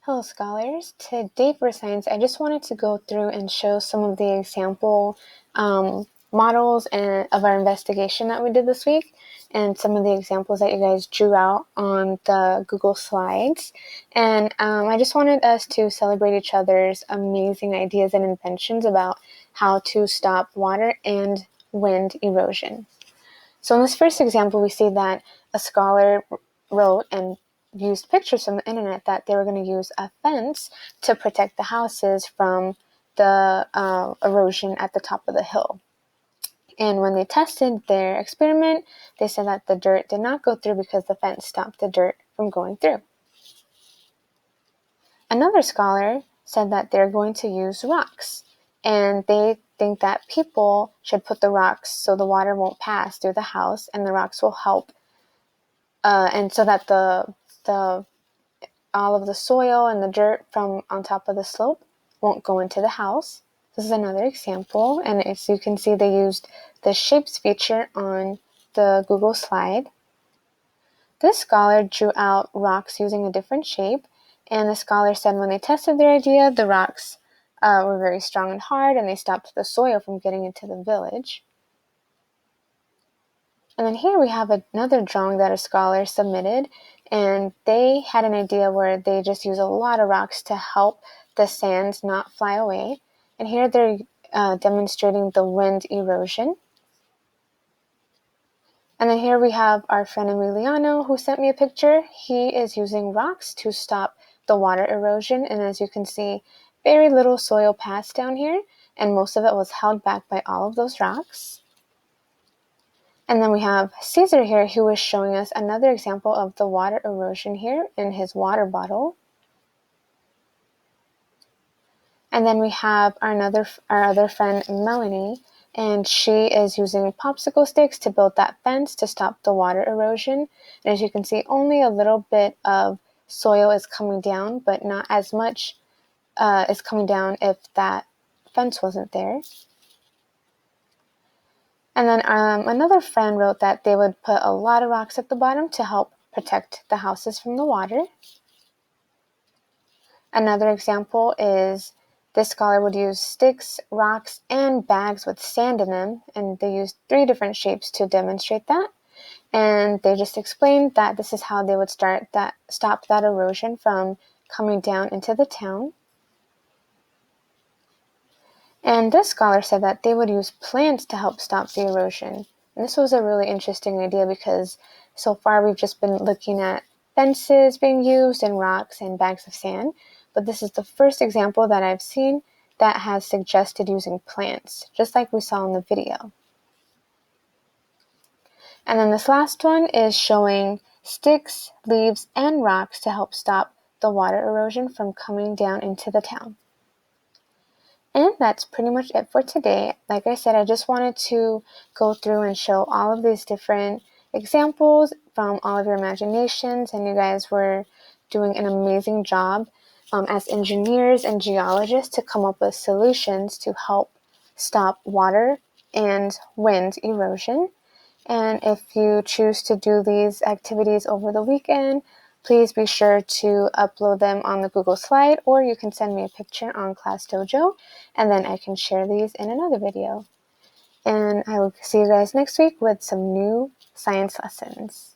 Hello scholars, today for science I just wanted to go through and show some of the example models of our investigation that we did this week and some of the examples that you guys drew out on the Google Slides. And I just wanted us to celebrate each other's amazing ideas and inventions about how to stop water and wind erosion. So in this first example, we see that a scholar wrote and used pictures from the internet that they were going to use a fence to protect the houses from the erosion at the top of the hill. And when they tested their experiment, they said that the dirt did not go through because the fence stopped the dirt from going through. Another scholar said that they're going to use rocks, and they think that people should put the rocks so the water won't pass through the house, and the rocks will help and so that the all of the soil and the dirt from on top of the slope won't go into the house. This is another example, and as you can see, they used the shapes feature on the Google slide. This scholar drew out rocks using a different shape, and the scholar said when they tested their idea, the rocks were very strong and hard, and they stopped the soil from getting into the village. And then here we have another drawing that a scholar submitted, and they had an idea where they just use a lot of rocks to help the sand not fly away. And here they're demonstrating the wind erosion. And then here we have our friend Emiliano who sent me a picture. He is using rocks to stop the water erosion, and as you can see, very little soil passed down here, and most of it was held back by all of those rocks. And then we have Caesar here, who is showing us another example of the water erosion here in his water bottle. And then we have our other friend Melanie, and she is using popsicle sticks to build that fence to stop the water erosion. And as you can see, only a little bit of soil is coming down, but not as much is coming down if that fence wasn't there. And then another friend wrote that they would put a lot of rocks at the bottom to help protect the houses from the water. Another example is this scholar would use sticks, rocks, and bags with sand in them, and they used 3 different shapes to demonstrate that. And they just explained that this is how they would stop that erosion from coming down into the town. And this scholar said that they would use plants to help stop the erosion. And this was a really interesting idea because so far we've just been looking at fences being used and rocks and bags of sand. But this is the first example that I've seen that has suggested using plants, just like we saw in the video. And then this last one is showing sticks, leaves, and rocks to help stop the water erosion from coming down into the town. And that's pretty much it for today. Like I said, I just wanted to go through and show all of these different examples from all of your imaginations, and you guys were doing an amazing job as engineers and geologists to come up with solutions to help stop water and wind erosion. And if you choose to do these activities over the weekend, please be sure to upload them on the Google slide, or you can send me a picture on Class Dojo, and then I can share these in another video. And I will see you guys next week with some new science lessons.